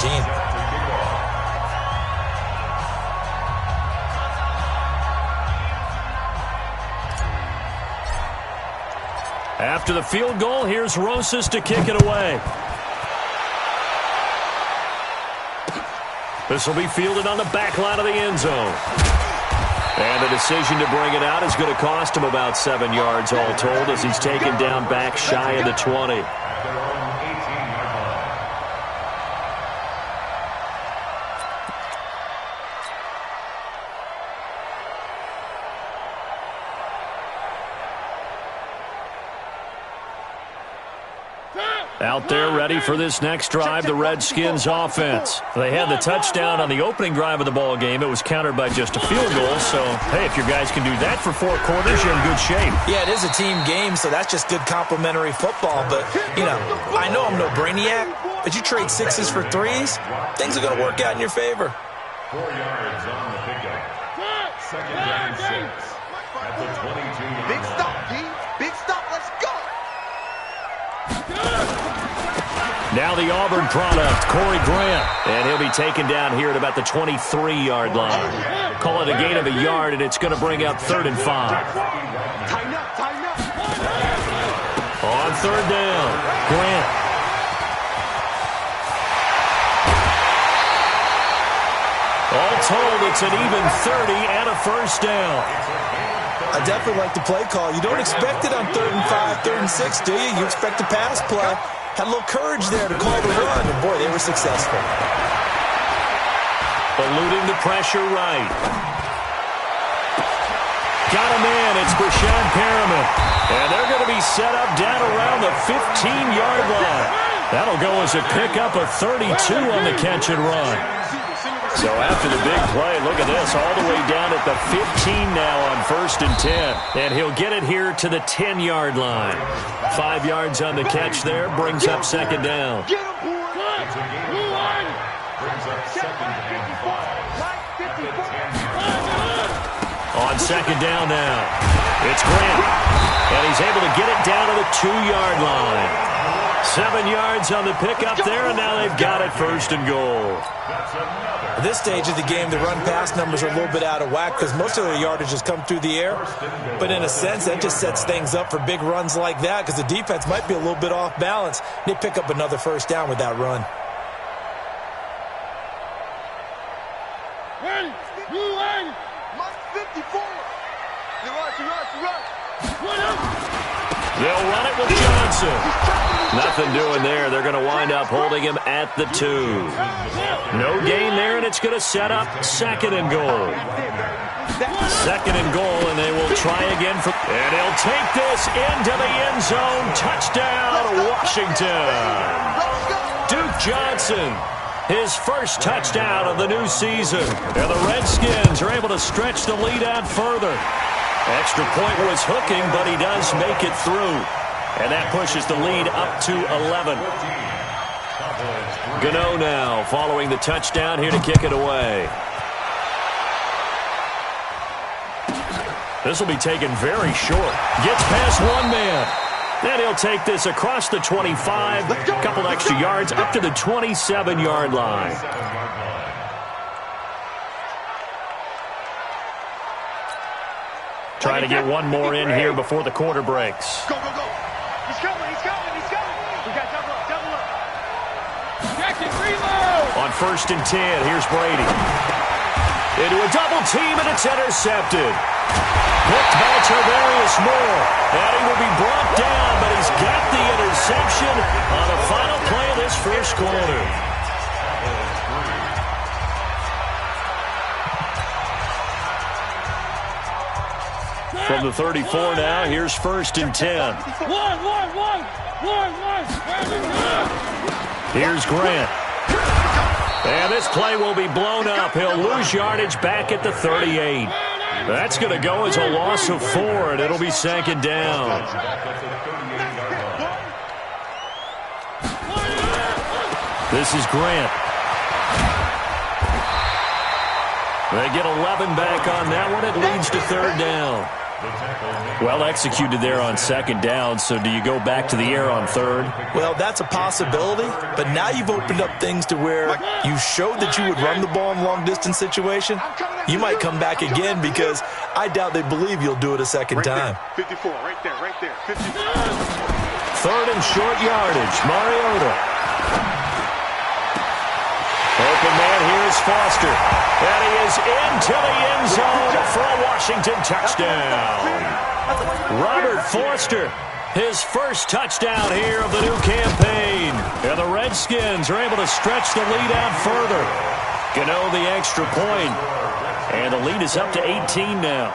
team. After the field goal, here's Rosas to kick it away. This will be fielded on the back line of the end zone. And the decision to bring it out is going to cost him about 7 yards all told as he's taken down back shy of the 20. Out there ready for this next drive, the Redskins offense. They had the touchdown on the opening drive of the ball game. It was countered by just a field goal. So, hey, if your guys can do that for 4 quarters, you're in good shape. Yeah, it is a team game, so that's just good complimentary football. But, you know, I know I'm no brainiac, but you trade 6s for 3s, things are going to work out in your favor. 4 yards on the pickup. Second down 6 at the 22. Big stop, D. Big stop. Let's go. Now the Auburn product, Corey Grant. And he'll be taken down here at about the 23-yard line. Call it a gain of a yard, and it's going to bring up 3rd and 5. Tighten up, tighten up. On 3rd down, Grant. All told, it's an even 30 and a 1st down. I definitely like the play call. You don't expect it on 3rd and 5, 3rd and 6, do you? You expect a pass play. Had a little courage there to call the run, and boy, they were successful. Eluding the pressure right. Got him in. It's Brashad Perriman. And they're going to be set up down around the 15-yard line. That'll go as a pickup of 32 on the catch and run. So after the big play, look at this, all the way down at the 15 now on 1st and 10. And he'll get it here to the 10-yard line. 5 yards on the catch there, brings up 2nd down. Get him, boy. Blue line. Brings up 2nd and 5. On 2nd down now, it's Grant. And he's able to get it down to the 2-yard line. 7 yards on the pickup there, and now they've got it 1st and goal. At this stage of the game, the run-pass numbers are a little bit out of whack because most of the yardage has come through the air. But in a sense, that just sets things up for big runs like that because the defense might be a little bit off balance. They pick up another 1st down with that run. Ready. Blue line. Mark 54. They'll run it with Johnson. Nothing doing there. They're going to wind up holding him at the 2. No gain there, and it's going to set up 2nd and goal. 2nd and goal, and they will try again. And he'll take this into the end zone. Touchdown, Washington. Duke Johnson, his 1st touchdown of the new season. And the Redskins are able to stretch the lead out further. Extra point was hooking, but he does make it through. And that pushes the lead up to 11. Gano now following the touchdown here to kick it away. This will be taken very short. Gets past one man. Then he'll take this across the 25. A couple extra yards up to the 27-yard line. Trying to get one more in here before the quarter breaks. Go, go, go. He's coming, he's coming, he's coming. We got double up, double up. Jackson, reload. On 1st and 10, here's Brady. Into a double team, and it's intercepted. Hooked by Tarvarius Moore. And he will be brought down, but he's got the interception on the final play of this 1st quarter. From the 34 now, here's 1st and 10. One. Here's Grant. And this play will be blown up. He'll lose yardage back at the 38. That's going to go as a loss of 4, and it'll be 2nd down. This is Grant. They get 11 back on that one. It leads to 3rd down. Well executed there on second down, so do you go back to the air on third? Well, that's a possibility, but now you've opened up things to where you showed that you would run the ball in long-distance situation. You might come back again because I doubt they believe you'll do it a second time. 54, right there, 54. Third and short yardage, Mariota. Open man, here's Foster. And he is into the end zone for a Washington touchdown. Robert Foster, his first touchdown here of the new campaign. And the Redskins are able to stretch the lead out further. Gano the extra point. And the lead is up to 18 now.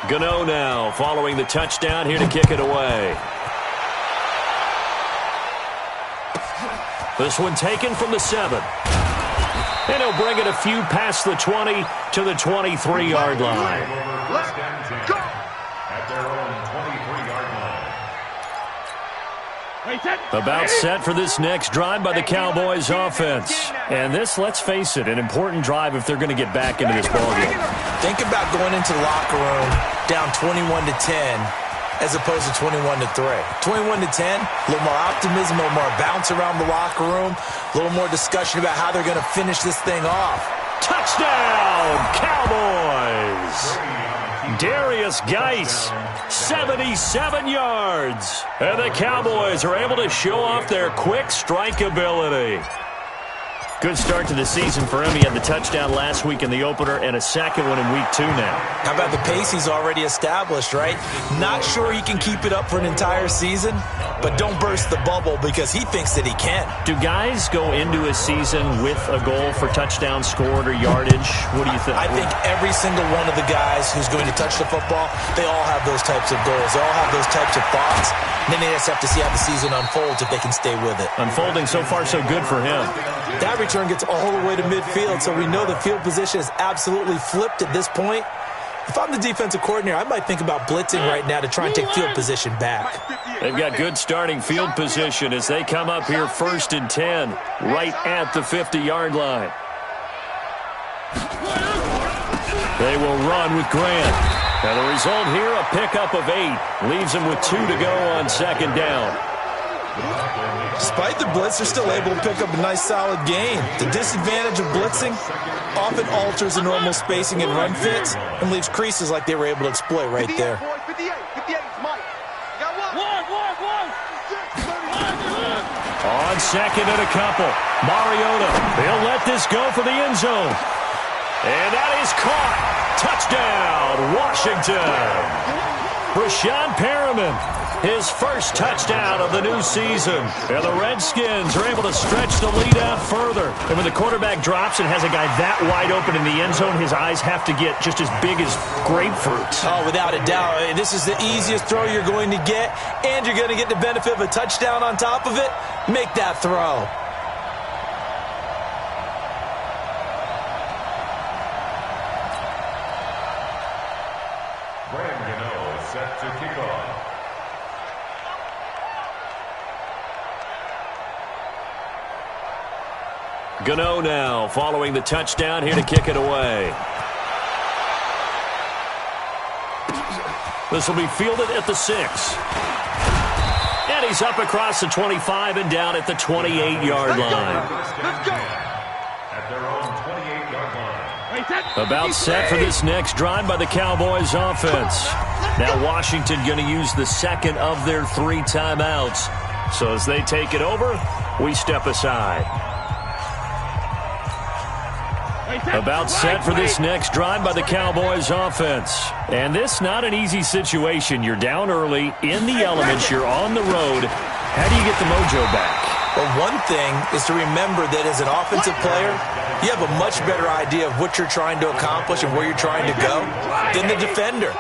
Gano now following the touchdown here to kick it away. This one taken from the 7. And he'll bring it a few past the 20 to the 23-yard line. Let's go. At their own 23-yard line. About set for this next drive by the Cowboys offense. And this, let's face it, an important drive if they're going to get back into this ballgame. Think about going into the locker room down 21-10 as opposed to 21-3. 21-10, a little more optimism, a little more bounce around the locker room, a little more discussion about how they're going to finish this thing off. Touchdown, Cowboys! Darius Geis, 77 yards. And the Cowboys are able to show off their quick strike ability. Good start to the season for him. He had the touchdown last week in the opener and a second one in week 2 now. How about the pace he's already established, right? Not sure he can keep it up for an entire season, but don't burst the bubble because he thinks that he can. Do guys go into a season with a goal for touchdown scored or yardage? What do you think? I think every single one of the guys who's going to touch the football, they all have those types of goals. They all have those types of thoughts. And then they just have to see how the season unfolds if they can stay with it. Unfolding so far so good for him. That return gets all the way to midfield, so we know the field position is absolutely flipped at this point. If I'm the defensive coordinator, I might think about blitzing right now to try and take field position back. They've got good starting field position as they come up here 1st and 10, right at the 50-yard line. They will run with Grant. And the result here, a pickup of 8. Leaves them with 2 to go on second down. Despite the blitz, they're still able to pick up a nice, solid gain. The disadvantage of blitzing often alters the normal spacing and run fits and leaves creases like they were able to exploit right there. 58, Mike. Got one. On second and a couple, Mariota. They'll let this go for the end zone. And that is caught. Touchdown, Washington. Rashawn Perriman, his first touchdown of the new season. And the Redskins are able to stretch the lead out further. And when the quarterback drops and has a guy that wide open in the end zone, his eyes have to get just as big as grapefruits. Oh, without a doubt. This is the easiest throw you're going to get, and you're going to get the benefit of a touchdown on top of it. Make that throw. Set to kick off. Gano now following the touchdown here to kick it away. This will be fielded at the 6. And he's up across the 25 and down at the 28-yard line. Let's go. At their own 28-yard line. About set for this next drive by the Cowboys offense. Now Washington going to use the second of their 3 timeouts. So as they take it over, we step aside. About set for this next drive by the Cowboys offense. And this not an easy situation. You're down early, in the elements, you're on the road. How do you get the mojo back? Well, one thing is to remember that as an offensive player, you have a much better idea of what you're trying to accomplish and where you're trying to go than the defender.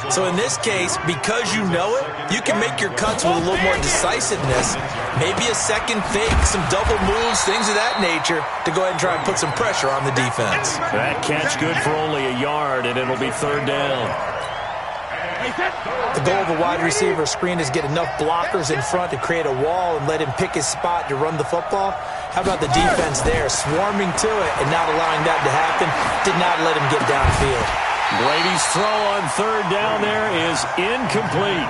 So in this case, because you know it, you can make your cuts with a little more decisiveness, maybe a second fake, some double moves, things of that nature, to go ahead and try and put some pressure on the defense. That catch good for only a yard, and it'll be 3rd down. The goal of a wide receiver screen is get enough blockers in front to create a wall and let him pick his spot to run the football. How about the defense there, swarming to it and not allowing that to happen? Did not let him get downfield. Brady's throw on third down there is incomplete.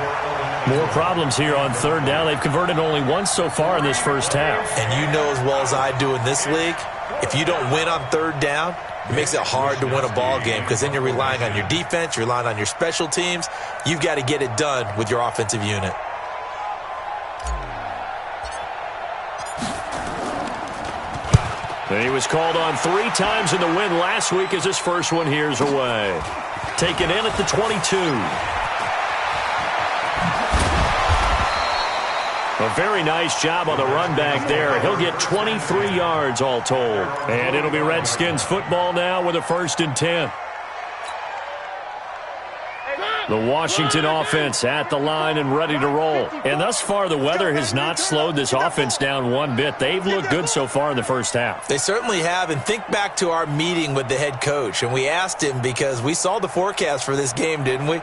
More problems here on third down. They've converted only once so far in this first half. And you know as well as I do in this league, if you don't win on third down, it makes it hard to win a ball game because then you're relying on your defense, you're relying on your special teams. You've got to get it done with your offensive unit. He was called on 3 times in the win last week as his first one here's away. Taken in at the 22. A very nice job on the run back there. He'll get 23 yards all told. And it'll be Redskins football now with a 1st and 10. The Washington offense at the line and ready to roll. And thus far, the weather has not slowed this offense down one bit. They've looked good so far in the first half. They certainly have. And think back to our meeting with the head coach. And we asked him because we saw the forecast for this game, didn't we?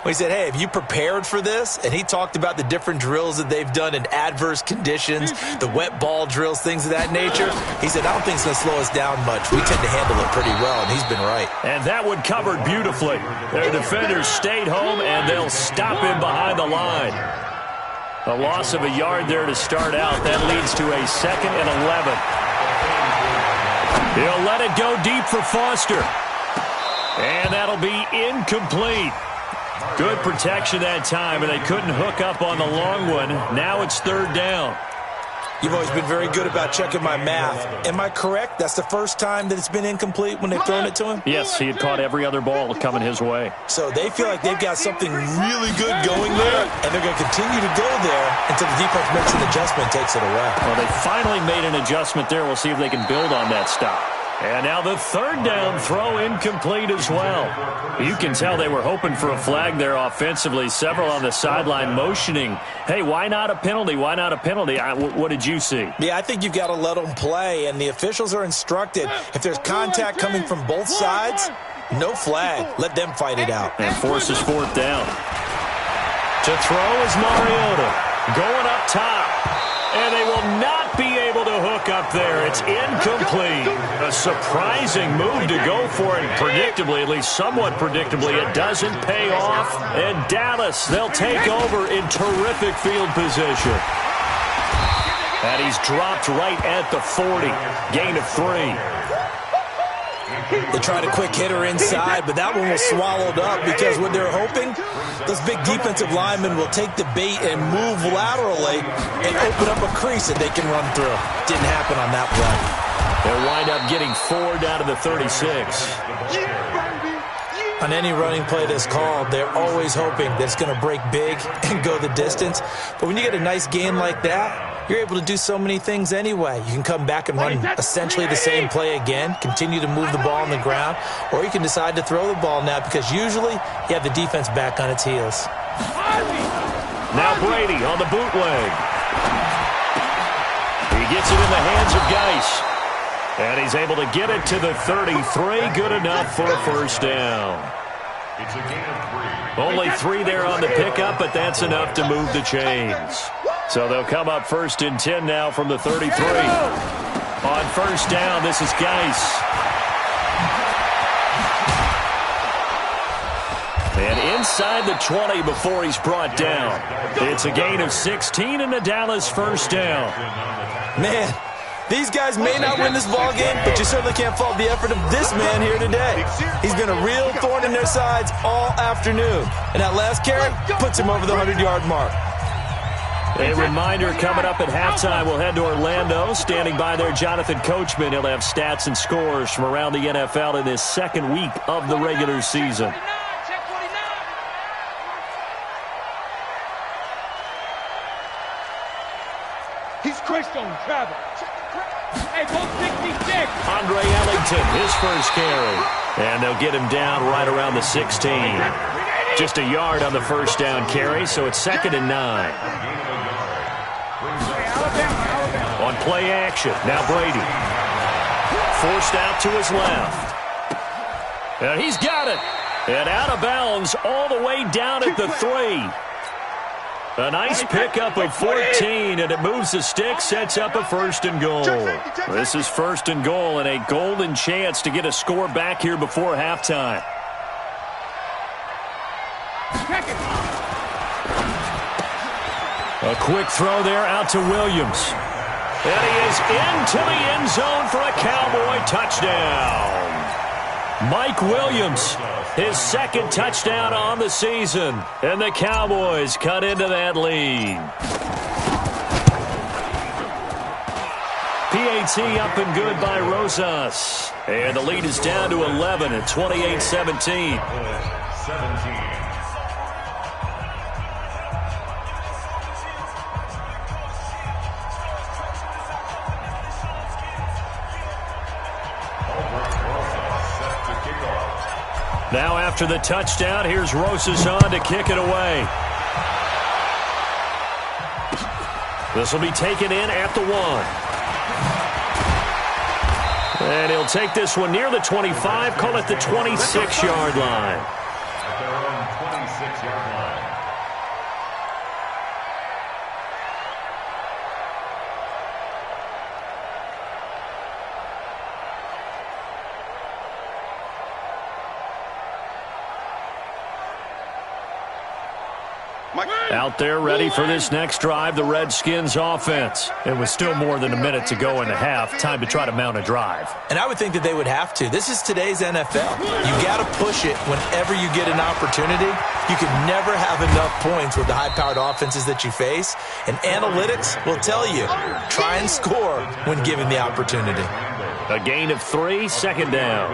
We said, hey, have you prepared for this? And he talked about the different drills that they've done in adverse conditions, the wet ball drills, things of that nature. He said, I don't think it's going to slow us down much. We tend to handle it pretty well, and he's been right. And that one covered beautifully. Their defenders stayed home, and they'll stop him behind the line. A loss of a yard there to start out. That leads to a 2nd and 11. He'll let it go deep for Foster. And that'll be incomplete. Good protection that time, and they couldn't hook up on the long one. Now it's 3rd down. You've always been very good about checking my math. Am I correct? That's the first time that it's been incomplete when they've thrown it to him? Yes, he had caught every other ball coming his way. So they feel like they've got something really good going there, and they're going to continue to go there until the defense makes an adjustment and takes it away. Well, they finally made an adjustment there. We'll see if they can build on that stop. And now the 3rd down throw incomplete as well. You can tell they were hoping for a flag there offensively. Several on the sideline motioning, hey, why not a penalty? Why not a penalty? What did you see? Yeah, I think you've got to let them play, and the officials are instructed. If there's contact coming from both sides, no flag. Let them fight it out. And forces 4th down. To throw is Mariota. Going up top. And they will not be able to hook up there. It's incomplete. A surprising move to go for it. Predictably, at least somewhat predictably, it doesn't pay off. And Dallas, they'll take over in terrific field position. And he's dropped right at the 40. Gain of 3. They tried a quick hitter inside, but that one was swallowed up because what they're hoping, those big defensive linemen will take the bait and move laterally and open up a crease that they can run through. Didn't happen on that play. They'll wind up getting 4 down to the 36. On any running play that's called, they're always hoping that it's going to break big and go the distance. But when you get a nice gain like that, you're able to do so many things anyway. You can come back and run essentially the same play again, continue to move the ball on the ground, or you can decide to throw the ball now because usually you have the defense back on its heels. Now Brady on the bootleg. He gets it in the hands of Geis. And he's able to get it to the 33. Good enough for a 1st down. It's a gain of 3. Only 3 there on the pickup, but that's enough to move the chains. So they'll come up 1st and 10 now from the 33. On 1st down, this is Geis. And inside the 20 before he's brought down. It's a gain of 16 and the Dallas 1st down. Man, these guys may not win this ball game, but you certainly can't fault the effort of this man here today. He's been a real thorn in their sides all afternoon. And that last carry puts him over the 100-yard mark. A reminder coming up at halftime, we'll head to Orlando. Standing by there, Jonathan Coachman. He'll have stats and scores from around the NFL in this 2nd week of the regular season. He's Christ on travel. Hey, go 66. Andre Ellington, his first carry. And they'll get him down right around the 16. Just a yard on the 1st down carry, so it's 2nd and 9. On play action, now Brady. Forced out to his left. And he's got it. And out of bounds all the way down at the 3. A nice pickup of 14, and it moves the stick, sets up a 1st and goal. This is 1st and goal and a golden chance to get a score back here before halftime. A quick throw there out to Williams. And he is into the end zone for a Cowboy touchdown. Mike Williams, his second touchdown on the season. And the Cowboys cut into that lead. PAT up and good by Rosas. And the lead is down to 11 at 28-17. 17. Now after the touchdown, here's Rosas on to kick it away. This will be taken in at the 1. And he'll take this one near the 25, call it the 26-yard line. At their own 26-yard line. Out there ready for this next drive, the Redskins offense. It was still more than a minute to go in the half. Time to try to mount a drive. And I would think that they would have to. This is today's NFL. You got to push it whenever you get an opportunity. You can never have enough points with the high-powered offenses that you face. And analytics will tell you, try and score when given the opportunity. A gain of 3, second down.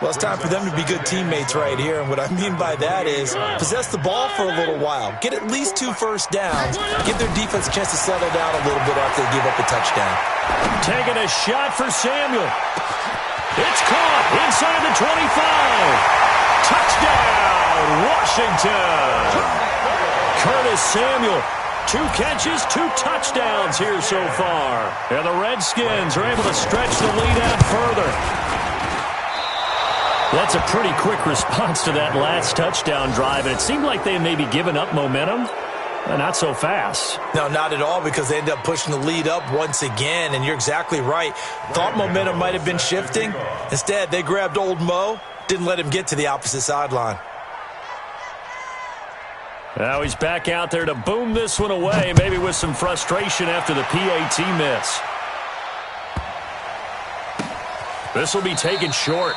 Well, it's time for them to be good teammates right here. And what I mean by that is possess the ball for a little while. Get at least 2 first downs. Give their defense a chance to settle down a little bit after they give up a touchdown. Taking a shot for Samuel. It's caught inside the 25. Touchdown, Washington. Curtis Samuel. 2 catches, 2 touchdowns here so far. And the Redskins are able to stretch the lead out further. That's a pretty quick response to that last touchdown drive, and it seemed like they may be giving up momentum. Not so fast. No, not at all, because they end up pushing the lead up once again, and you're exactly right. Thought momentum might have been shifting. Instead, they grabbed old Mo, didn't let him get to the opposite sideline. Now he's back out there to boom this one away, maybe with some frustration after the PAT miss. This will be taken short.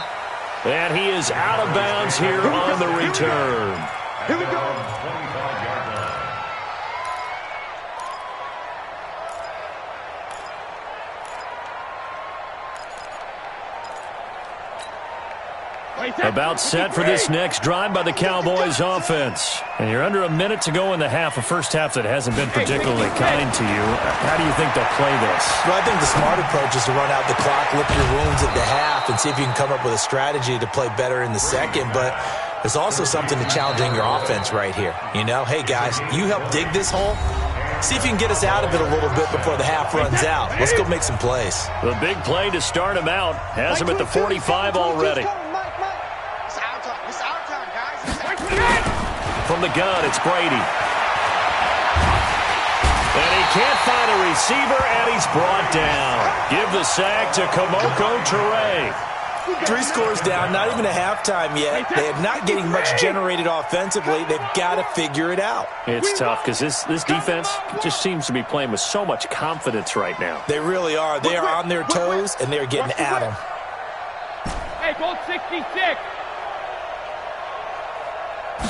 And he is out of bounds here on the return. Here we go. 25-yard line. About set for this next drive by the Cowboys offense. And you're under a minute to go in the half, a first half that hasn't been particularly kind to you. How do you think they'll play this? Well, I think the smart approach is to run out the clock, lick your wounds at the half, and see if you can come up with a strategy to play better in the second. But there's also something to challenging your offense right here. You know, hey, guys, you help dig this hole. See if you can get us out of it a little bit before the half runs out. Let's go make some plays. The big play to start him out has him at the 45 already. From the gun, it's Brady. And he can't find a receiver, and he's brought down. Give the sack to Kamoko Toure. 3 scores down, not even a halftime yet. They are not getting much generated offensively. They've got to figure it out. It's tough because this defense just seems to be playing with so much confidence right now. They really are. They are on their toes, and they're getting at them. Hey, goal 66.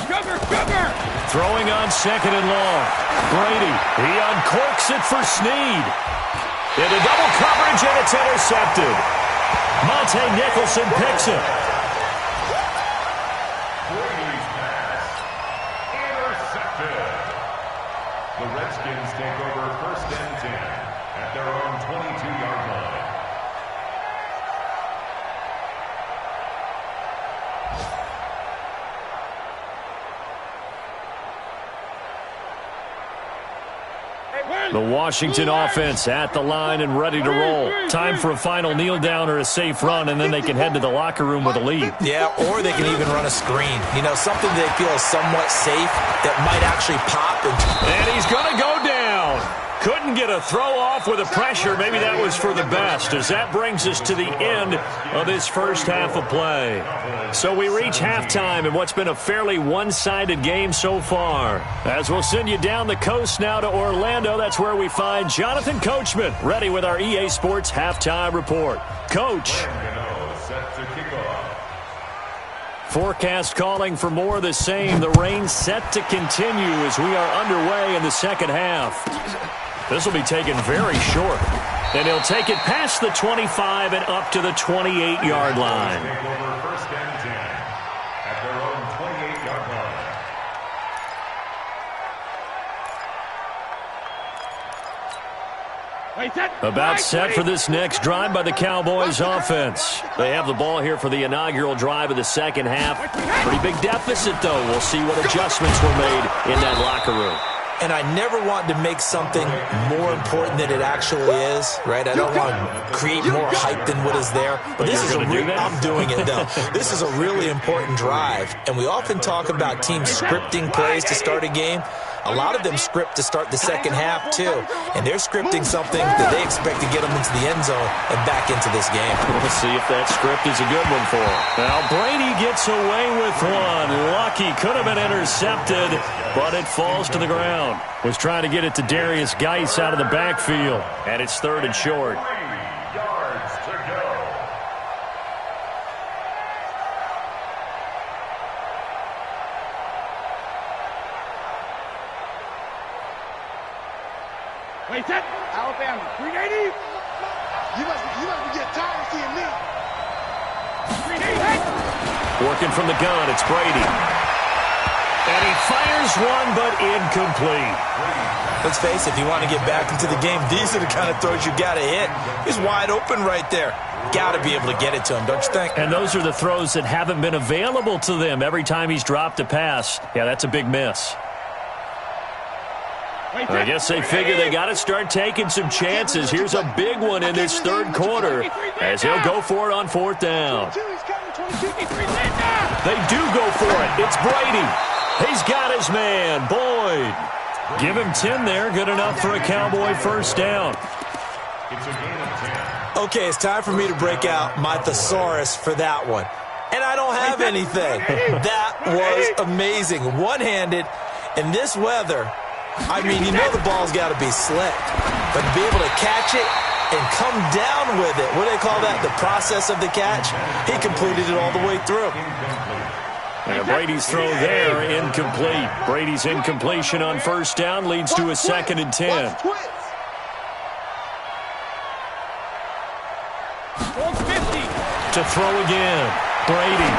Sugar! Throwing on second and long. Brady, he uncorks it for Snead. Into double coverage, and it's intercepted. Monte Nicholson picks it. Brady's pass. Intercepted. The Redskins take over 1st and 10 at their own 22-yard line. The Washington offense at the line and ready to roll. Time for a final kneel down or a safe run, and then they can head to the locker room with a lead. Yeah, or they can even run a screen. You know, something they feel is somewhat safe that might actually pop. And he's going to go down. Couldn't get a throw off with the pressure. Maybe that was for the best, as that brings us to the end of this first half of play. So we reach halftime in what's been a fairly one-sided game so far. As we'll send you down the coast now to Orlando, that's where we find Jonathan Coachman, ready with our EA Sports halftime report. Coach. Forecast calling for more of the same. The rain set to continue as we are underway in the second half. This will be taken very short. And he'll take it past the 25 and up to the 28-yard line. First and 10 at their own 28-yard line. About set for this next drive by the Cowboys offense. They have the ball here for the inaugural drive of the second half. Pretty big deficit, though. We'll see what adjustments were made in that locker room. And I never want to make something more important than it actually is, right? I don't want to create more hype than what is there. But this is I'm doing it, though. This is a really important drive. And we often talk about teams scripting plays to start a game. A lot of them script to start the second half, too. And they're scripting something that they expect to get them into the end zone and back into this game. We'll see if that script is a good one for them. Now, Brady gets away with one. Lucky. Could have been intercepted, but it falls to the ground. Was trying to get it to Darius Geis out of the backfield. And it's third and short. 3 yards to go. Wait, that Alabama 380. You must be getting tired of seeing me. 380. Working from the gun, it's Brady. And he fires one, but incomplete. Let's face it, if you want to get back into the game, these are the kind of throws you got to hit. He's wide open right there. Got to be able to get it to him, don't you think? And those are the throws that haven't been available to them every time he's dropped a pass. Yeah, that's a big miss. I guess they figure they got to start taking some chances. Here's a big one in this third quarter as he'll go for it on fourth down. They do go for it. It's Brady. He's got his man, Boyd. Give him 10 there. Good enough for a Cowboy first down. It's a gain of 10. Okay, it's time for me to break out my thesaurus for that one. And I don't have anything. That was amazing. One-handed in this weather. I mean, you know the ball's got to be slick. But to be able to catch it and come down with it, what do they call that? The process of the catch? He completed it all the way through. And Brady's throw there, incomplete. Brady's incompletion on first down leads to a second and 10. To throw again, Brady.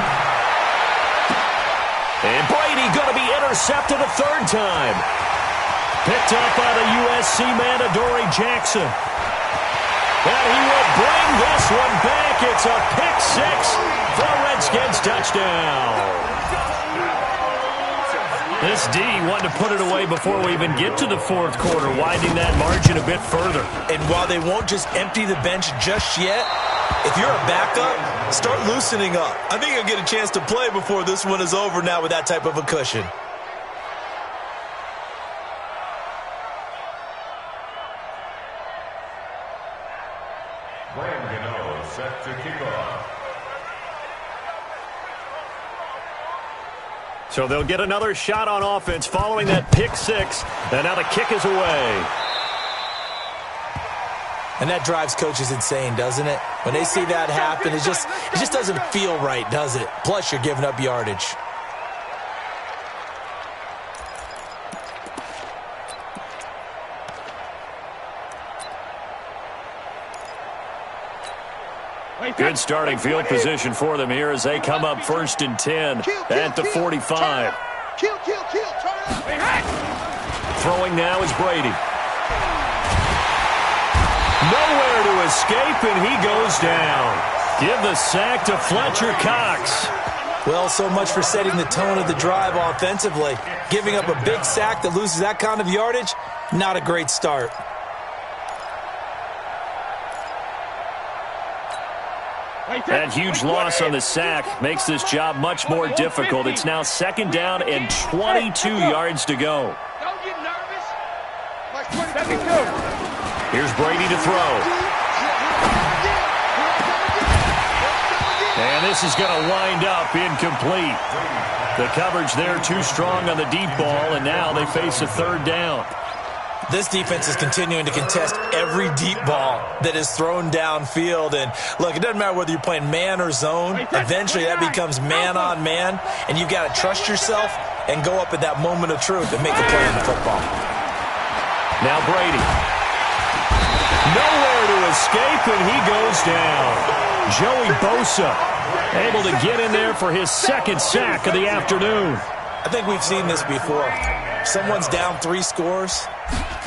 And Brady going to be intercepted a third time. Picked up by the USC man, Adoree Jackson. And he will bring this one back. It's a pick six for a Redskins touchdown. This D wanted to put it away before we even get to the fourth quarter, widening that margin a bit further. And while they won't just empty the bench just yet, if you're a backup, start loosening up. I think you'll get a chance to play before this one is over now with that type of a cushion. Set to kick off. So they'll get another shot on offense following that pick six. And now the kick is away. And that drives coaches insane, doesn't it? When they see that happen, it just doesn't feel right, does it? Plus, you're giving up yardage. Good starting field position for them here as they come up first and 10 at the 45. Throwing now is Brady. Nowhere to escape, and he goes down. Give the sack to Fletcher Cox. Well, so much for setting the tone of the drive offensively. Giving up a big sack that loses that kind of yardage, not a great start. That huge loss on the sack makes this job much more difficult. It's now second down and 22 yards to go. Don't get nervous. Here's Brady to throw. And this is going to wind up incomplete. The coverage there too strong on the deep ball, and now they face a third down. This defense is continuing to contest every deep ball that is thrown downfield. And, look, it doesn't matter whether you're playing man or zone. Eventually that becomes man-on-man, and you've got to trust yourself and go up at that moment of truth and make a play on the football. Now Brady. Nowhere to escape, and he goes down. Joey Bosa able to get in there for his second sack of the afternoon. I think we've seen this before. Someone's down 3 scores.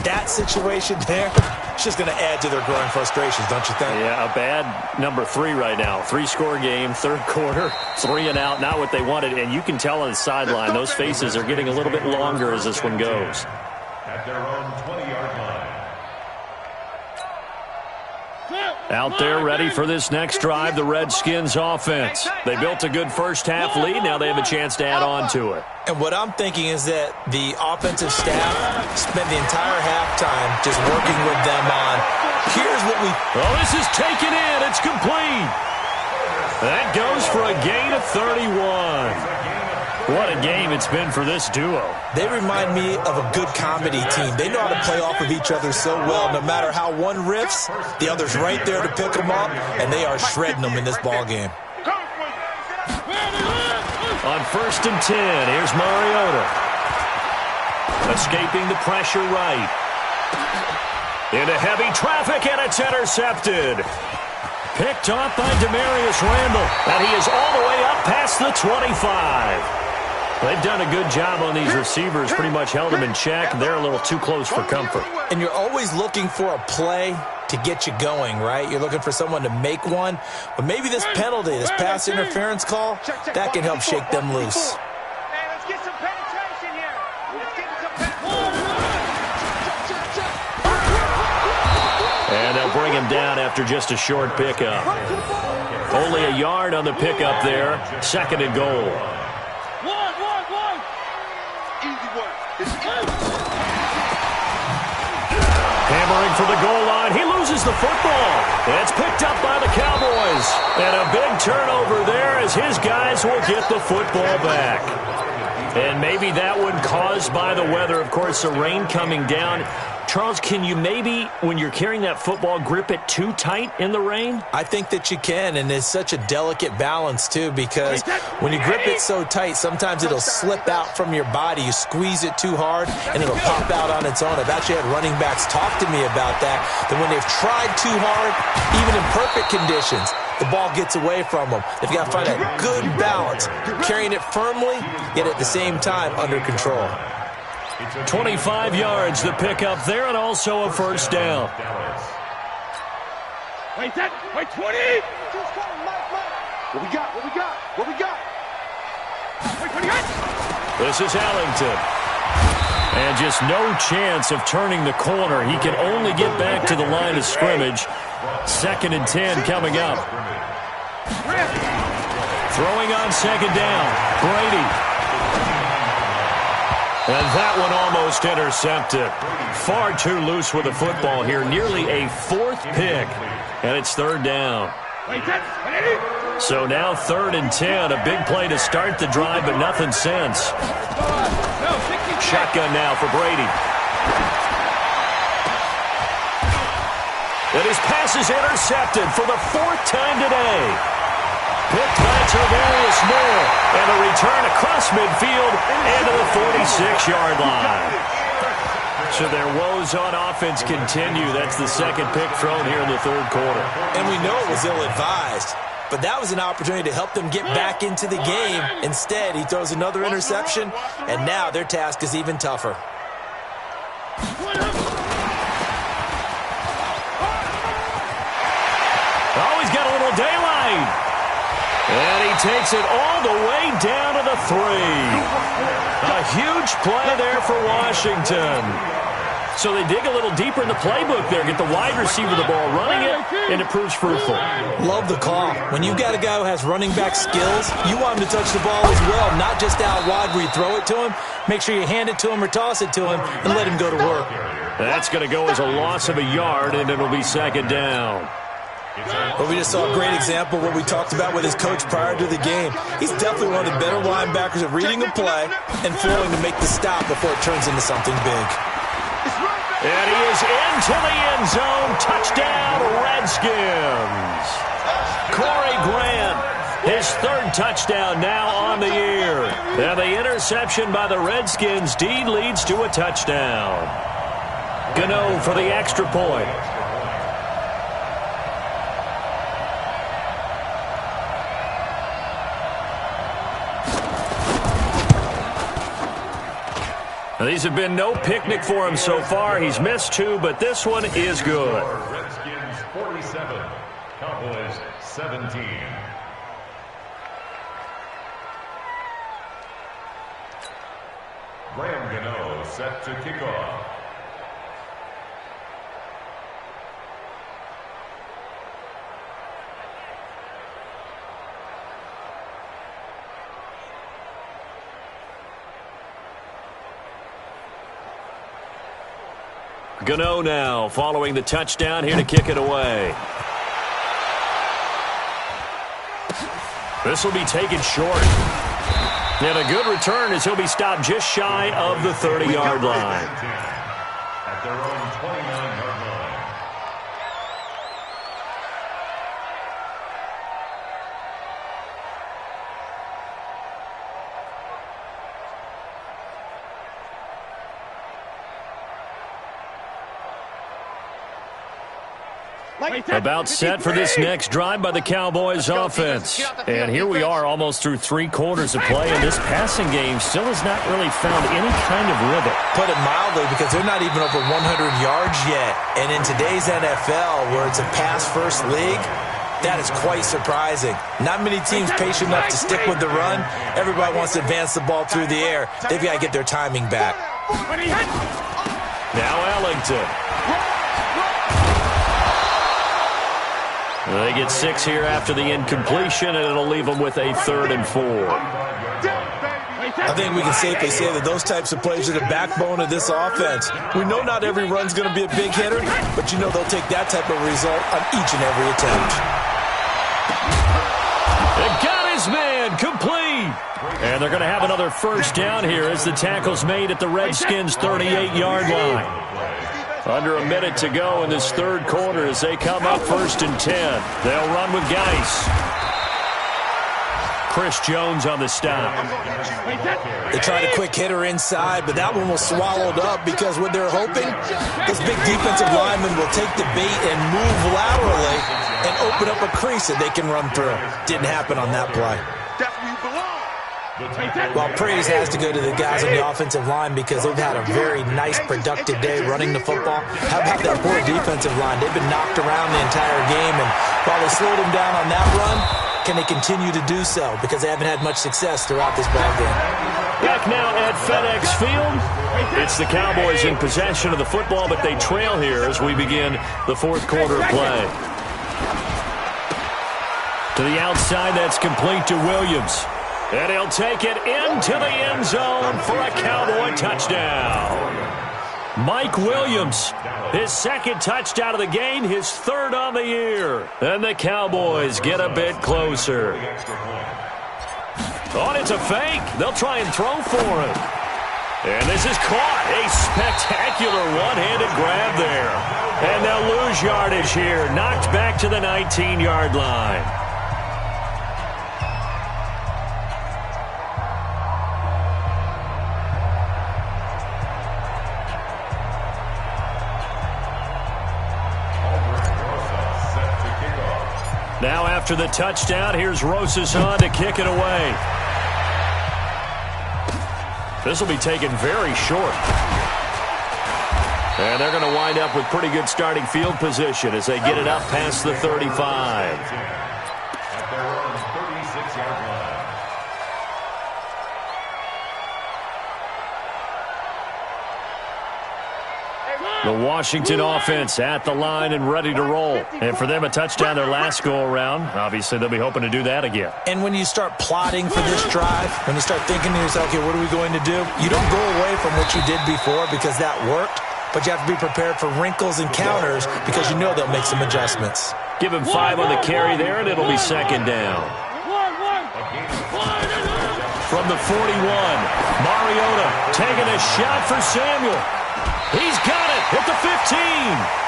That situation there, it's just going to add to their growing frustrations, don't you think? Yeah, a bad number 3 right now. 3-score game, third quarter, 3 and out, not what they wanted. And you can tell on the sideline, those faces are getting a little bit longer as this one goes. At their own 20-yard line. Out there ready for this next drive, the Redskins offense. They built a good first-half lead. Now they have a chance to add on to it. And what I'm thinking is that the offensive staff spent the entire halftime just working with them on, here's what we... Oh, this is taken in. It's complete. That goes for a gain of 31. What a game it's been for this duo. They remind me of a good comedy team. They know how to play off of each other so well. No matter how one riffs, the other's right there to pick them up, and they are shredding them in this ball game. On 1st and 10, here's Mariota. Escaping the pressure right. Into heavy traffic, and it's intercepted. Picked off by Demarius Randall, and he is all the way up past the 25. They've done a good job on these receivers, pretty much held them in check. They're a little too close for comfort. And you're always looking for a play to get you going, right? You're looking for someone to make one. But maybe this penalty, this pass interference call, that can help shake them loose. Hey, let's get some penetration here. Let's get some penetration. And they'll bring him down after just a short pickup. Only a yard on the pickup there. 2nd and goal. Hammering for the goal line. He loses the football. It's picked up by the Cowboys. And a big turnover there as his guys will get the football back. And maybe that one caused by the weather. Of course, the rain coming down. Charles, can you maybe, when you're carrying that football, grip it too tight in the rain? I think that you can, and it's such a delicate balance, too, because when you grip it so tight, sometimes it'll slip out from your body. You squeeze it too hard, and it'll pop out on its own. I've actually had running backs talk to me about that when they've tried too hard, even in perfect conditions, the ball gets away from them. They've got to find a good balance, carrying it firmly, yet at the same time under control. 25 yards the pickup there, and also a first down. Wait, 20! What we got? Wait, 28! This is Ellington. And just no chance of turning the corner. He can only get back to the line of scrimmage. 2nd and 10 coming up. Throwing on 2nd down. Brady. And that one almost intercepted. Far too loose with the football here. Nearly a 4th pick. And it's 3rd down. So now 3rd and 10. A big play to start the drive, but nothing since. Shotgun now for Brady. And his pass is intercepted for the 4th time today. Picked by Tarvarius Moore, and a return across midfield and to the 46-yard line. So their woes on offense continue. That's the 2nd pick thrown here in the 3rd quarter. And we know it was ill-advised, but that was an opportunity to help them get back into the game. Instead, he throws another interception, and now their task is even tougher. Oh, he's got a little daylight. And he takes it all the way down to the 3. A huge play there for Washington. So they dig a little deeper in the playbook there, get the wide receiver the ball, running it, and it proves fruitful. Love the call. When you've got a guy who has running back skills, you want him to touch the ball as well, not just out wide where you throw it to him. Make sure you hand it to him or toss it to him and let him go to work. That's going to go as a loss of a yard, and it'll be second down. Well, we just saw a great example of what we talked about with his coach prior to the game. He's definitely one of the better linebackers at reading a play and flowing to make the stop before it turns into something big. And he is into the end zone. Touchdown, Redskins. Corey Grant, his third touchdown now on the year. And the interception by the Redskins. D leads to a touchdown. Gano for the extra point. Now, these have been no picnic for him so far. He's missed 2, but this one is good. Redskins 47, Cowboys 17. Graham Gano set to kick off. Gano now following the touchdown here to kick it away. This will be taken short. And a good return as he'll be stopped just shy of the 30-yard line. At their own 29-yard line. About set for this next drive by the Cowboys offense. And here we are almost through 3 quarters of play, and this passing game still has not really found any kind of rhythm. Put it mildly, because they're not even over 100 yards yet. And in today's NFL, where it's a pass-first league, that is quite surprising. Not many teams patient enough to stick with the run. Everybody wants to advance the ball through the air. They've got to get their timing back. Now Ellington. They get 6 here after the incompletion, and it'll leave them with a 3rd and 4. I think we can safely say that those types of plays are the backbone of this offense. We know not every run's going to be a big hitter, but you know they'll take that type of result on each and every attempt. They got his man complete. And they're going to have another first down here as the tackle's made at the Redskins' 38-yard line. Under a minute to go in this third quarter as they come up 1st and 10. They'll run with Geis. Chris Jones on the stop. They tried a quick hitter inside, but that one was swallowed up because what they're hoping, this big defensive lineman will take the bait and move laterally and open up a crease that they can run through. Didn't happen on that play. Well, praise has to go to the guys on the offensive line because they've had a very nice, productive day running the football. How about that poor defensive line? They've been knocked around the entire game, and while they slowed them down on that run, can they continue to do so? Because they haven't had much success throughout this ballgame. Back now at FedEx Field. It's the Cowboys in possession of the football, but they trail here as we begin the 4th quarter of play. To the outside, that's complete to Williams. And he'll take it into the end zone for a Cowboy touchdown. Mike Williams, his 2nd touchdown of the game, his 3rd on the year. And the Cowboys get a bit closer. Oh, and it's a fake. They'll try and throw for it. And this is caught. A spectacular one-handed grab there. And they'll lose yardage here. Knocked back to the 19-yard line. Now after the touchdown, here's Rosas on to kick it away. This will be taken very short. And they're going to wind up with pretty good starting field position as they get it up past the 35. At their own 36-yard line. The Washington offense at the line and ready to roll. And for them, a touchdown their last go-around. Obviously, they'll be hoping to do that again. And when you start plotting for this drive, when you start thinking to yourself, okay, what are we going to do? You don't go away from what you did before because that worked. but you have to be prepared for wrinkles and counters because you know they'll make some adjustments. Give him 5 on the carry there, and it'll be second down. From the 41, Mariota taking a shot for Samuel. He's got it at the 15.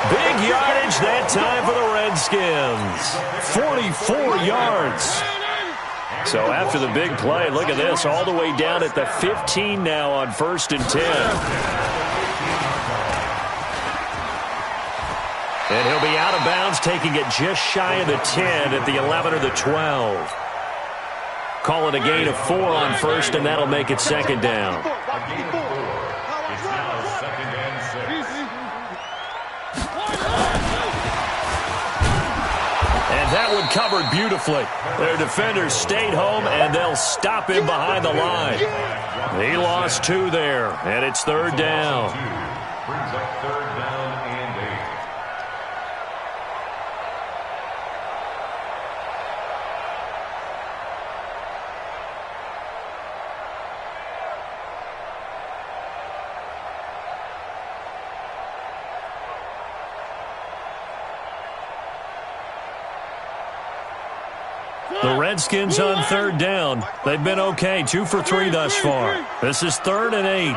Big yardage that time for the Redskins. 44 yards. So after the big play, look at this, all the way down at the 15 now on 1st and 10. And he'll be out of bounds, taking it just shy of the 10 at the 11 or the 12. Call it a gain of 4 on 1st, and that'll make it second down. It's now 2nd and 6. And that one covered beautifully. Their defenders stayed home, and they'll stop him behind the line. He lost 2 there, and it's 3rd down. Brings up 3rd down and 8. The Redskins on 3rd down. They've been okay, 2 for 3 thus far. This is 3rd and 8.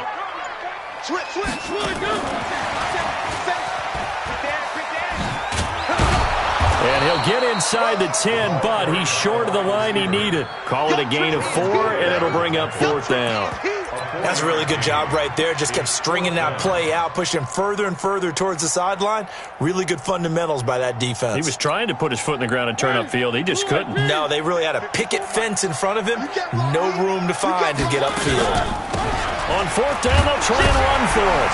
And he'll get inside the 10, but he's short of the line he needed. Call it a gain of 4, and it'll bring up 4th down. That's a really good job right there. Just kept stringing that play out, pushing further and further towards the sideline. Really good fundamentals by that defense. He was trying to put his foot in the ground and turn upfield. He just couldn't. No, they really had a picket fence in front of him. No room to find to get upfield. On 4th down, they'll try and run for it.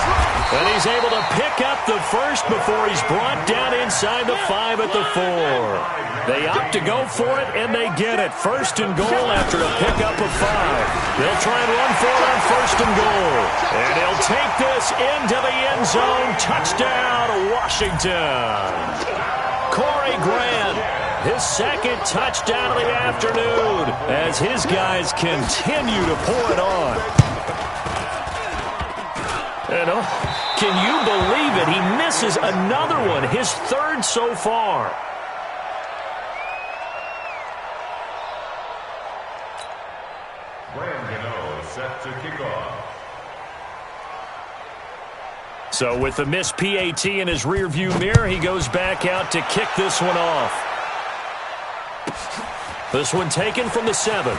And he's able to pick up the first before he's brought down inside the 5 at the 4. They opt to go for it, and they get it. 1st and goal after a pickup of 5. They'll try and run for it on 1st and goal. And he'll take this into the end zone. Touchdown, Washington. Corey Grant, his 2nd touchdown of the afternoon as his guys continue to pour it on. And can you believe it? He misses another one, his 3rd so far. Brandon set to kick off. So with the missed PAT in his rearview mirror, he goes back out to kick this one off. This one taken from the 7.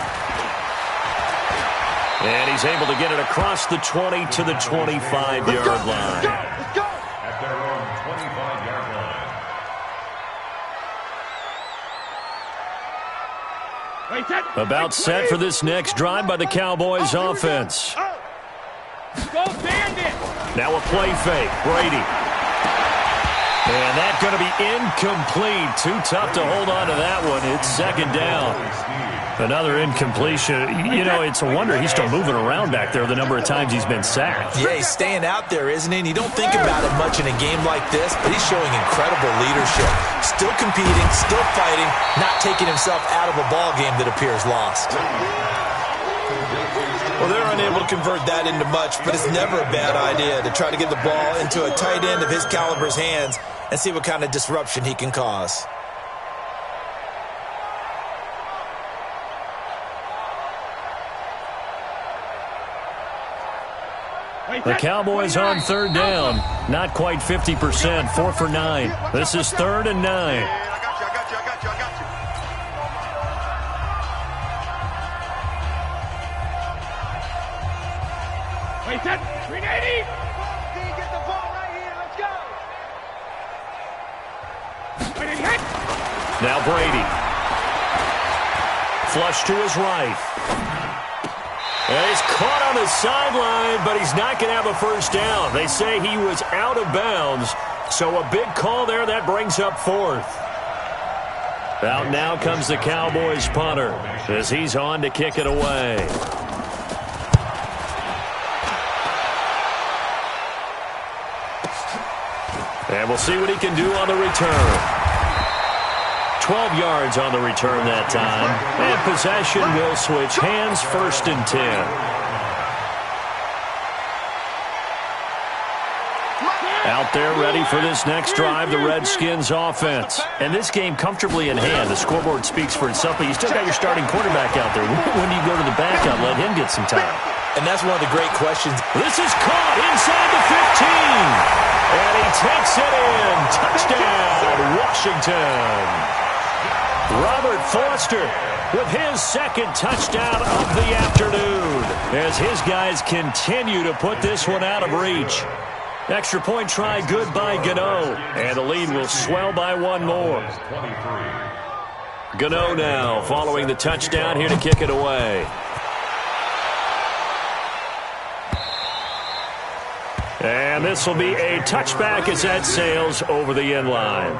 And he's able to get it across the 20 to the 25-yard line. At their own 25-yard line. About set for this next drive by the Cowboys offense. Go Bandit! Now a play fake. Brady. And that's going to be incomplete. Too tough to hold on to that one. It's 2nd down. Another incompletion. You know, it's a wonder he's still moving around back there the number of times he's been sacked. Yeah, he's staying out there, isn't he? And you don't think about it much in a game like this, but he's showing incredible leadership. Still competing, still fighting, not taking himself out of a ball game that appears lost. Well, they're unable to convert that into much, but it's never a bad idea to try to get the ball into a tight end of his caliber's hands and see what kind of disruption he can cause. The Cowboys on 3rd down. Not quite 50%. 4 for 9. This is 3rd and 9. I got you. Wait, that 380. Get the ball right here. Let's go. Now Brady. Flush to his right. And he's caught on the sideline, but he's not going to have a first down. They say he was out of bounds, so a big call there. That brings up 4th. Out now comes the Cowboys punter as he's on to kick it away. And we'll see what he can do on the return. 12 yards on the return that time. And possession will switch hands. 1st and 10. out there ready for this next drive, the Redskins offense. And this game comfortably in hand. The scoreboard speaks for itself, but you still got your starting quarterback out there. When do you go to the backup, let him get some time? And that's one of the great questions. This is caught inside the 15. And he takes it in. Touchdown, Washington. Robert Foster with his second touchdown of the afternoon as his guys continue to put this one out of reach. Extra point try good by Gano, and the lead will swell by one more. Gano now following the touchdown here to kick it away. And this will be a touchback as that sails over the end line.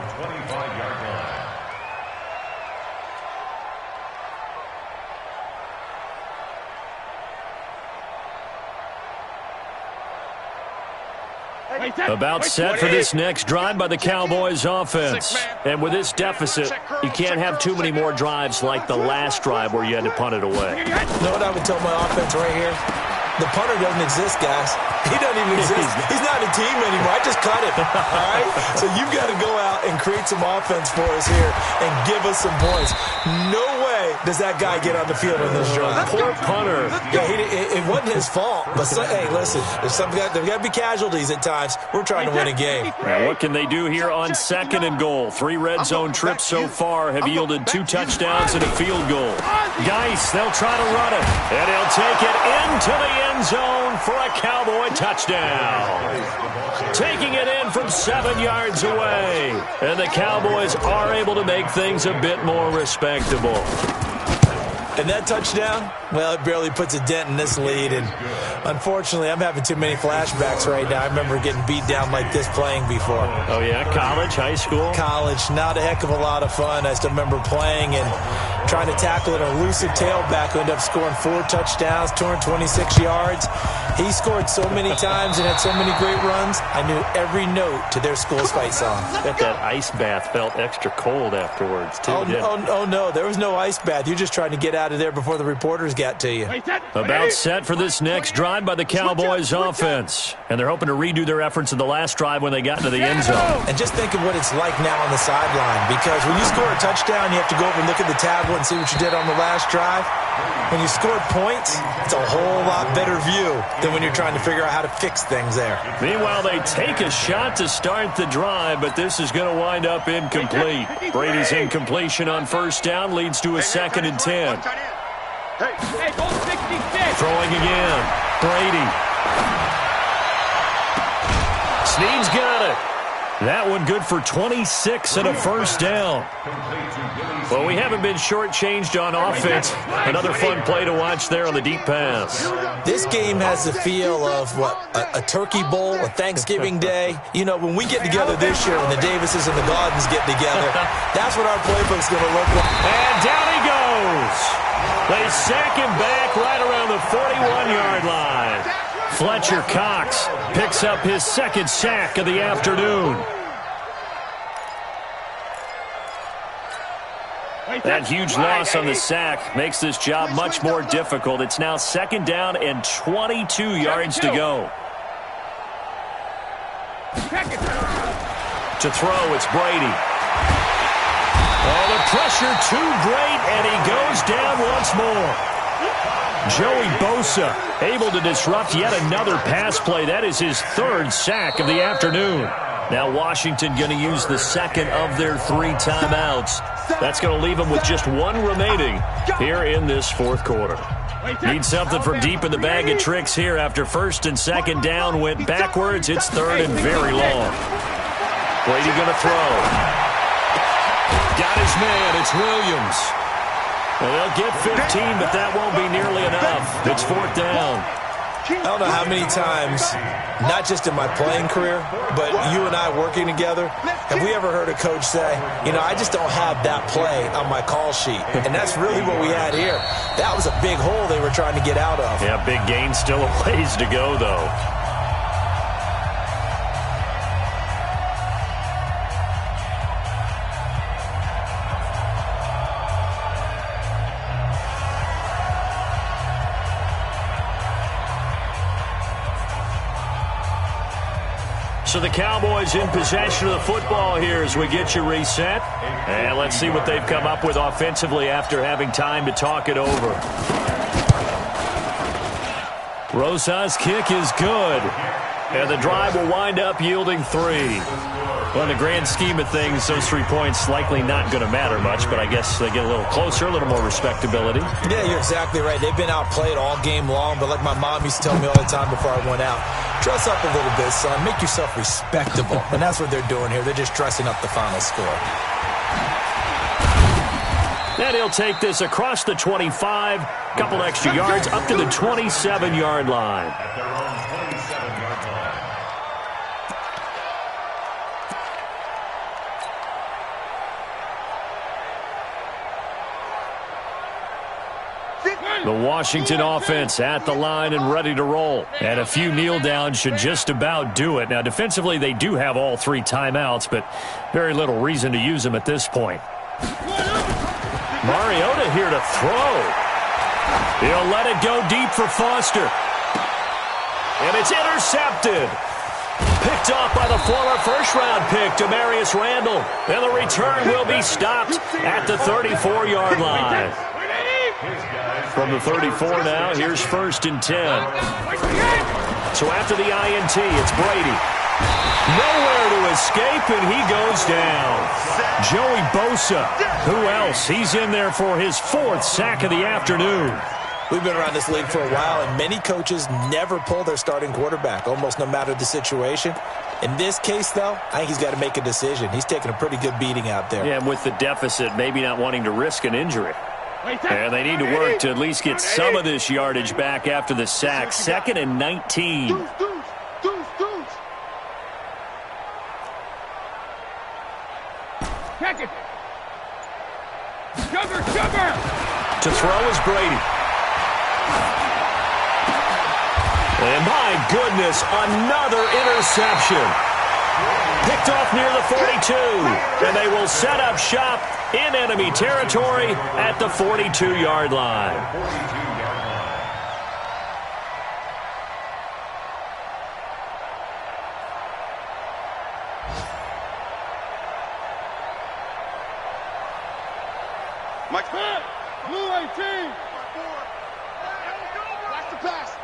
About set for this next drive by the Cowboys offense. And with this deficit, you can't have too many more drives like the last drive where you had to punt it away. You know what I would tell my offense right here? The punter doesn't exist, guys. He doesn't even exist. He's not a team anymore. I just cut him, all right? So you've got to go out and create some offense for us here and give us some points. No way does that guy get on the field on this drive. Poor punter. Yeah, it wasn't his fault. But, hey, listen, there's got to be casualties at times. We're trying to win a game. Now, what can they do here on 2nd and goal? 3 red zone trips so far have yielded 2 touchdowns and a field goal. Geis, they'll try to run it, and he'll take it into the end zone for a Cowboy touchdown. Taking it in from 7 yards away, and the Cowboys are able to make things a bit more respectable. And that touchdown, well, it barely puts a dent in this lead. And unfortunately, I'm having too many flashbacks right now. I remember getting beat down like this playing before. Oh, yeah? College, high school? College. Not a heck of a lot of fun. I still remember playing and trying to tackle an elusive tailback who ended up scoring 4 touchdowns, 226 yards. He scored so many times and had so many great runs, I knew every note to their school's fight song. Bet that ice bath felt extra cold afterwards, too. Oh, no. There was no ice bath. You're just trying to get out of there before the reporters got to you. About set for this next drive by the Cowboys offense. And they're hoping to redo their efforts in the last drive when they got into the end zone. And just think of what it's like now on the sideline. Because when you score a touchdown, you have to go over and look at the tablet and see what you did on the last drive. When you scored points, it's a whole lot better view than when you're trying to figure out how to fix things there. Meanwhile, they take a shot to start the drive, but this is going to wind up incomplete. Brady's incompletion on first down leads to a 2nd and 10. Throwing again. Brady. Snead's got it. That one good for 26 and a first down. Well, we haven't been shortchanged on offense. Another fun play to watch there on the deep pass. This game has the feel of, a turkey bowl, a Thanksgiving day. You know, when we get together this year, when the Davises and the Gardens get together, that's what our playbook's going to look like. And down he goes. They sack him back right around the 41-yard line. Fletcher Cox picks up his 2nd sack of the afternoon. That huge loss on the sack makes this job much more difficult. It's now 2nd down and 22 yards to go. To throw, it's Brady. Oh, the pressure too great, and he goes down once more. Joey Bosa able to disrupt yet another pass play. That is his 3rd sack of the afternoon. Now Washington going to use the 2nd of their 3 timeouts. That's going to leave them with just 1 remaining here in this 4th quarter. Need something from deep in the bag of tricks here after 1st and 2nd down went backwards. It's 3rd and very long. Brady going to throw. Got his man. It's Williams. Well, they'll get 15, but that won't be nearly enough. It's 4th down. I don't know how many times, not just in my playing career, but you and I working together, have we ever heard a coach say, I just don't have that play on my call sheet. And that's really what we had here. That was a big hole they were trying to get out of. Yeah, big gain, still a ways to go, though. So the Cowboys in possession of the football here as we get you reset. And let's see what they've come up with offensively after having time to talk it over. Rosa's kick is good. And the drive will wind up yielding 3. Well, in the grand scheme of things, those 3 points likely not going to matter much, but I guess they get a little closer, a little more respectability. Yeah, you're exactly right. They've been outplayed all game long, but like my mom used to tell me all the time before I went out, dress up a little bit, son. Make yourself respectable. And that's what they're doing here. They're just dressing up the final score. And he'll take this across the 25, couple extra yards, up to the 27-yard line. At their own 27-yard line. The Washington offense at the line and ready to roll. And a few kneel downs should just about do it. Now, defensively, they do have all 3 timeouts, but very little reason to use them at this point. Mariota here to throw. He'll let it go deep for Foster. And it's intercepted. Picked off by the former first-round pick, Demarius Randall. And the return will be stopped at the 34-yard line. From the 34 now, here's 1st and 10. So after the INT, it's Brady. Nowhere to escape, and he goes down. Joey Bosa. Who else? He's in there for his 4th sack of the afternoon. We've been around this league for a while, and many coaches never pull their starting quarterback, almost no matter the situation. In this case, though, I think he's got to make a decision. He's taking a pretty good beating out there. Yeah, and with the deficit, maybe not wanting to risk an injury. And they need to work to at least get some of this yardage back after the sack. 2nd and 19. To throw is Brady. And my goodness, another interception. Picked off near the 42. And they will set up shop in enemy territory at the 42-yard line. Mike, blue 18. Watch the pass.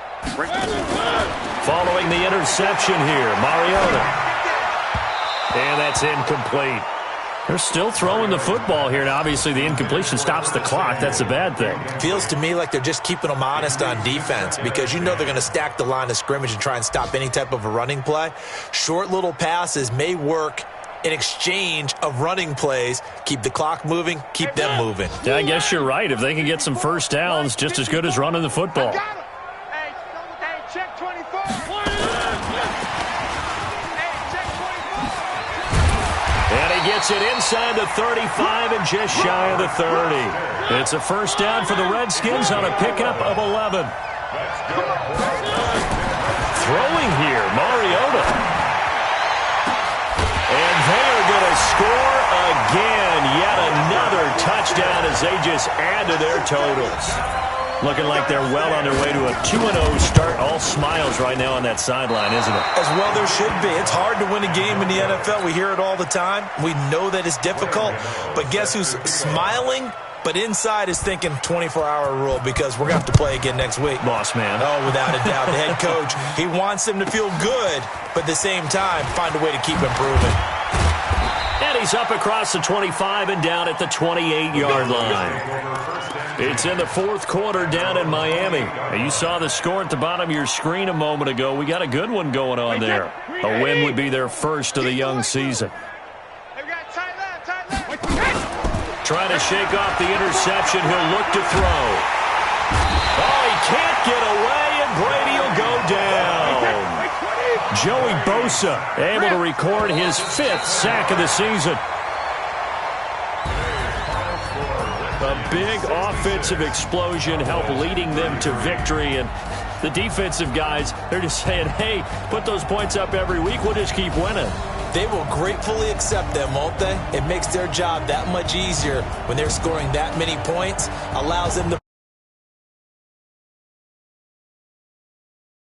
Following the interception here, Mariota. And that's incomplete. They're still throwing the football here, and obviously the incompletion stops the clock. That's a bad thing. Feels to me like they're just keeping them honest on defense because you know they're going to stack the line of scrimmage and try and stop any type of a running play. Short little passes may work in exchange of running plays. Keep the clock moving, keep them moving. Yeah, I guess you're right. If they can get some first downs, just as good as running the football. Hey, check 24. And he gets it inside the 35 and just shy of the 30. It's a first down for the Redskins on a pickup of 11. Throwing here, Mariota. And they are going to score again. Yet another touchdown as they just add to their totals. Looking like they're well on their way to a 2-0 start. All smiles right now on that sideline, isn't it? As well there should be. It's hard to win a game in the NFL. We hear it all the time. We know that it's difficult. But guess who's smiling? But inside is thinking 24-hour rule because we're going to have to play again next week. Boss man. Oh, without a doubt. The head coach, he wants them to feel good, but at the same time, find a way to keep improving. And he's up across the 25 and down at the 28-yard line. It's in the 4th quarter down in Miami. You saw the score at the bottom of your screen a moment ago. We got a good one going on there. A win would be their first of the young season. Trying to shake off the interception. He'll look to throw. Oh, he can't get away, and Brady will go down. Joey Bosa able to record his 5th sack of the season. A big offensive explosion helped leading them to victory. And the defensive guys, they're just saying, hey, put those points up every week. We'll just keep winning. They will gratefully accept them, won't they? It makes their job that much easier when they're scoring that many points. Allows them to